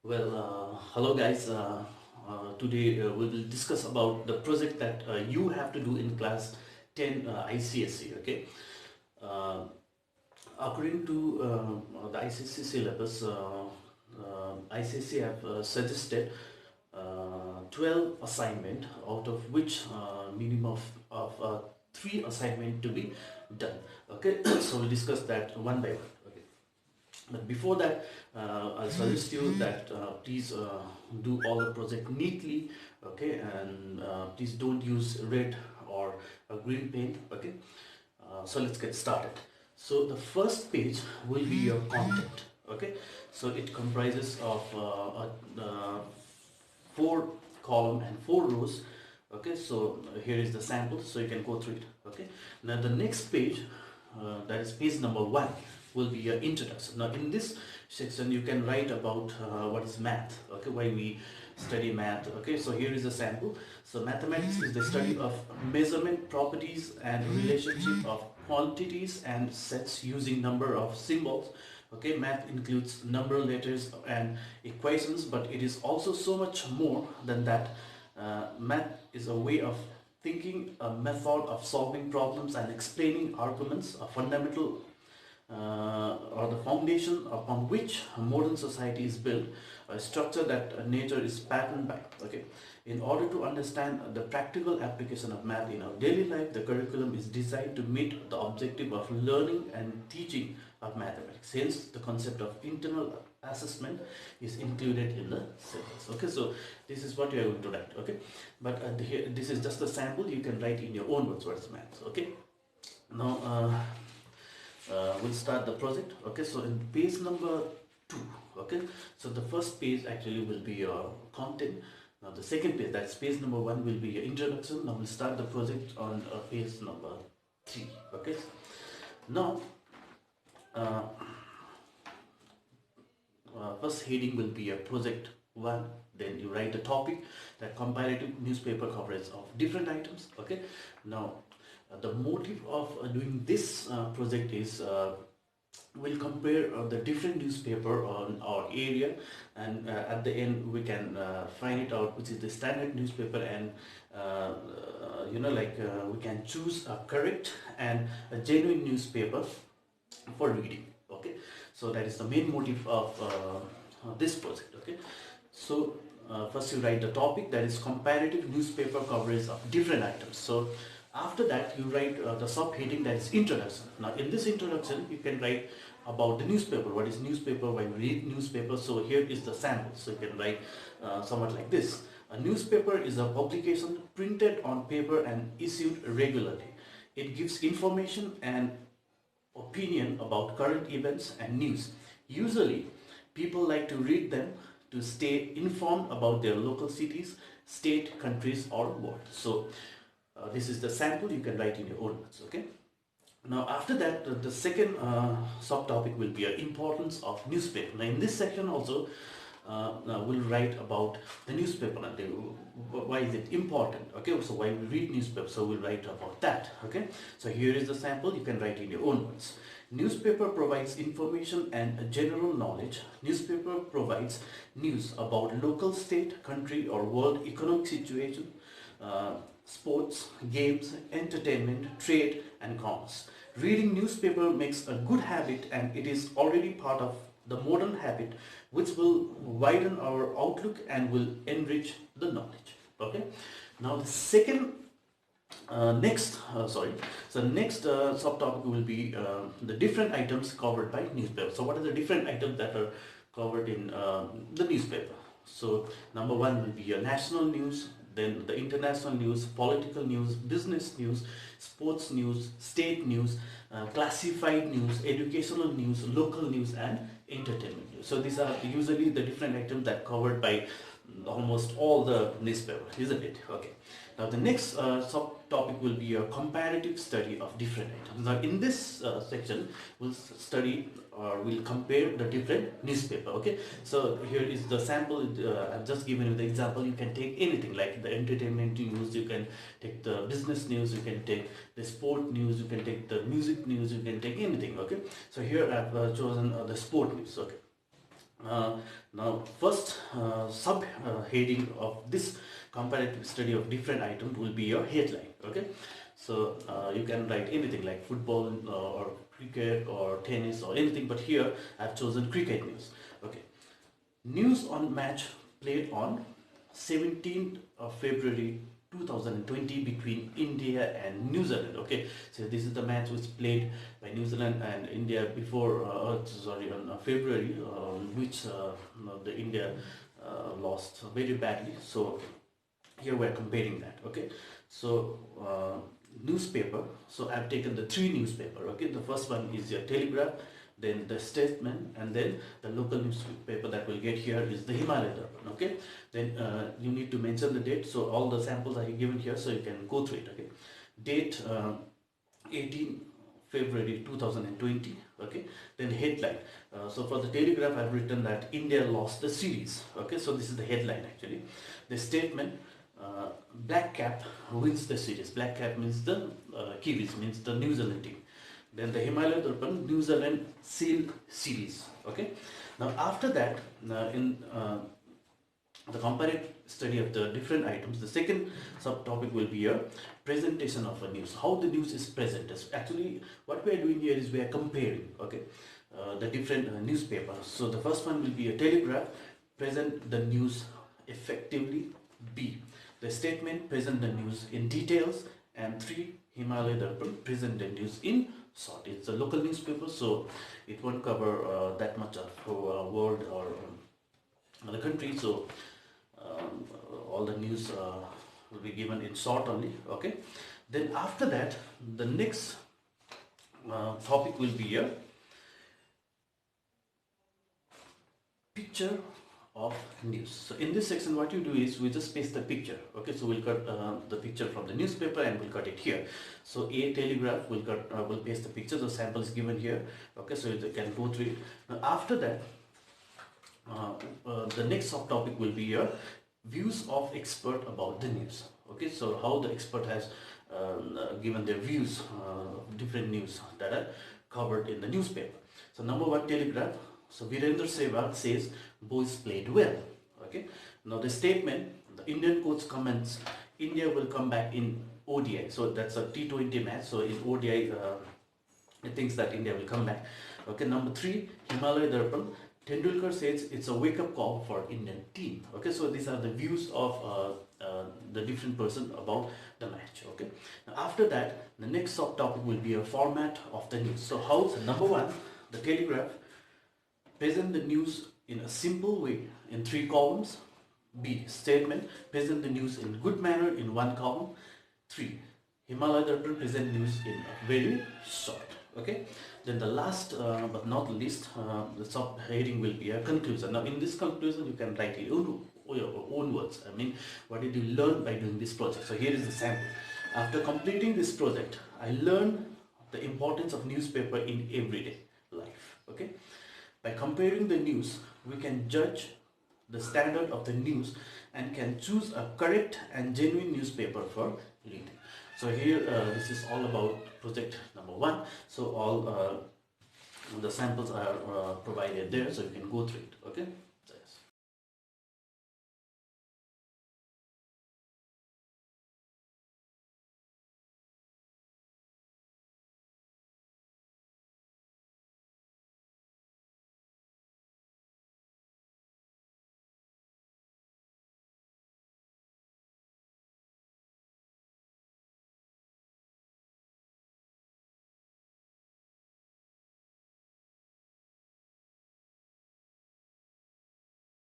Hello guys. Today we will discuss about the project that you have to do in class 10 ICSE. Okay. Uh, According to the ICSE syllabus, ICSE have suggested 12 assignment, out of which minimum of 3 assignment to be done. Okay. So we'll discuss that one by one. Okay. But before that, I'll suggest you that please do all the project neatly, okay, and please don't use red or a green paint, okay. So let's get started. So the first page will be your content, okay. So it comprises of 4 column and 4 rows, okay. So here is the sample, so you can go through it, okay. Now the next page, that is page number 1, will be your introduction. Now in this section you can write about what is math, okay, why we study math, okay. So here is a sample. So mathematics is the study of measurement properties and relationship of quantities and sets using number of symbols, okay. Math includes number, letters and equations, but it is also so much more than that. Math is a way of thinking, a method of solving problems and explaining arguments, a fundamental or the foundation upon which modern society is built, a structure that nature is patterned by, okay. In order to understand the practical application of math in our daily life, the curriculum is designed to meet the objective of learning and teaching of mathematics. Hence the concept of internal assessment is included in the syllabus, okay. So this is what you are going to write, okay. But this is just a sample. You can write in your own words what is math, okay. Now we'll start the project, okay. So in page number 2, okay, so the first page actually will be your content. Now the second page, that's page number 1, will be your introduction. Now we'll start the project on page number 3, okay. Now uh, first heading will be a project 1. Then you write the topic, that comparative newspaper coverage of different items, okay. Now the motive of doing this project is we'll compare the different newspaper on our area, and at the end we can find it out which is the standard newspaper, and we can choose a correct and a genuine newspaper for reading, okay. So that is the main motive of this project, okay. So first you write the topic, that is comparative newspaper coverage of different items. So after that you write the subheading, that is introduction. Now in this introduction you can write about the newspaper, what is newspaper, why we read newspaper. So here is the sample, so you can write somewhat like this. A newspaper is a publication printed on paper and issued regularly. It gives information and opinion about current events and news. Usually people like to read them to stay informed about their local cities, state, countries or world. So this is the sample, you can write in your own words, okay. Now after that, the second subtopic will be importance of newspaper. Now in this section also we'll write about the newspaper and why is it important, okay. So why we read newspaper, so we'll write about that, okay. So here is the sample, you can write in your own words. Newspaper provides information and general knowledge. Newspaper provides news about local, state, country or world economic situation, sports, games, entertainment, trade and commerce. Reading newspaper makes a good habit, and it is already part of the modern habit which will widen our outlook and will enrich the knowledge, okay. Now the second next subtopic will be the different items covered by newspaper. So what are the different items that are covered in the newspaper? So number 1 will be your national news, then the international news, political news, business news, sports news, state news, classified news, educational news, local news and entertainment news. So these are usually the different items that covered by almost all the newspaper, isn't it? Okay. Now the next subtopic will be a comparative study of different items. Now in this section we'll study or we'll compare the different newspaper, okay. So here is the sample. I've just given you the example. You can take anything like the entertainment news, you can take the business news, you can take the sport news, you can take the music news, you can take anything, okay. So here I've chosen the sport news, okay. Now first heading of this comparative study of different items will be your headline. Okay, so you can write anything like football or cricket or tennis or anything, but here I've chosen cricket news. Okay, news on match played on 17th of February 2020 between India and New Zealand. Okay, so this is the match which played by New Zealand and India before on February, which the India lost very badly. So here we are comparing that. Okay, so newspaper, so I've taken the three newspaper. Okay, the first one is your Telegraph, then the Statesman, and then the local newspaper that we'll get here is the Himalaya Darpan. Okay, then you need to mention the date, so all the samples are given here, so you can go through it. Okay, date 18 February 2020. Okay, then headline, so for the Telegraph I've written that India lost the series. Okay, so this is the headline actually. The Statement, Black Cap wins the series. Black Cap means the Kiwis, means the New Zealand team. Then the Himalaya Darpan, New Zealand Seal series. Okay, now after that, in the comparative study of the different items, the second subtopic will be a presentation of a news. How the news is presented. Actually, what we are doing here is we are comparing. Okay, the different newspapers. So the first one will be a Telegraph, present the news effectively. B, the Statement, present the news in details. And 3, Himalaya Darpan, present the news in short. It's a local newspaper, so it won't cover that much of world or the country. So all the news will be given in short only. Okay, then after that, the next topic will be a picture of news. So in this section what you do is we just paste the picture. Okay, so we'll cut the picture from the newspaper and we'll cut it here. So a Telegraph will cut will paste the picture. The sample is given here. Okay, so you can go through it. Now after that, the next subtopic will be your views of expert about the news. Okay, so how the expert has given their views of different news that are covered in the newspaper. So number 1, Telegraph. So Virendra Sehwag says boys played well. Okay, now the Statement, the Indian coach comments India will come back in ODI. So that's a T20 match. So in ODI, it thinks that India will come back. Okay, number 3, Himalaya Darpan, Tendulkar says it's a wake-up call for Indian team. Okay, so these are the views of the different person about the match. Okay, now after that, the next subtopic will be a format of the news. So how? So number 1, the Telegraph, present the news in a simple way in 3 columns. B, Statement, present the news in good manner in 1 column. 3, Himalaya Darpan, present news in a very short. Okay, then the last but not least, the subheading will be a conclusion. Now in this conclusion you can write your own words. I mean, what did you learn by doing this project? So here is the sample. After completing this project, I learned the importance of newspaper in everyday life. Okay, by comparing the news, we can judge the standard of the news and can choose a correct and genuine newspaper for reading. So here this is all about project number 1. So all the samples are provided there, so you can go through it. Okay.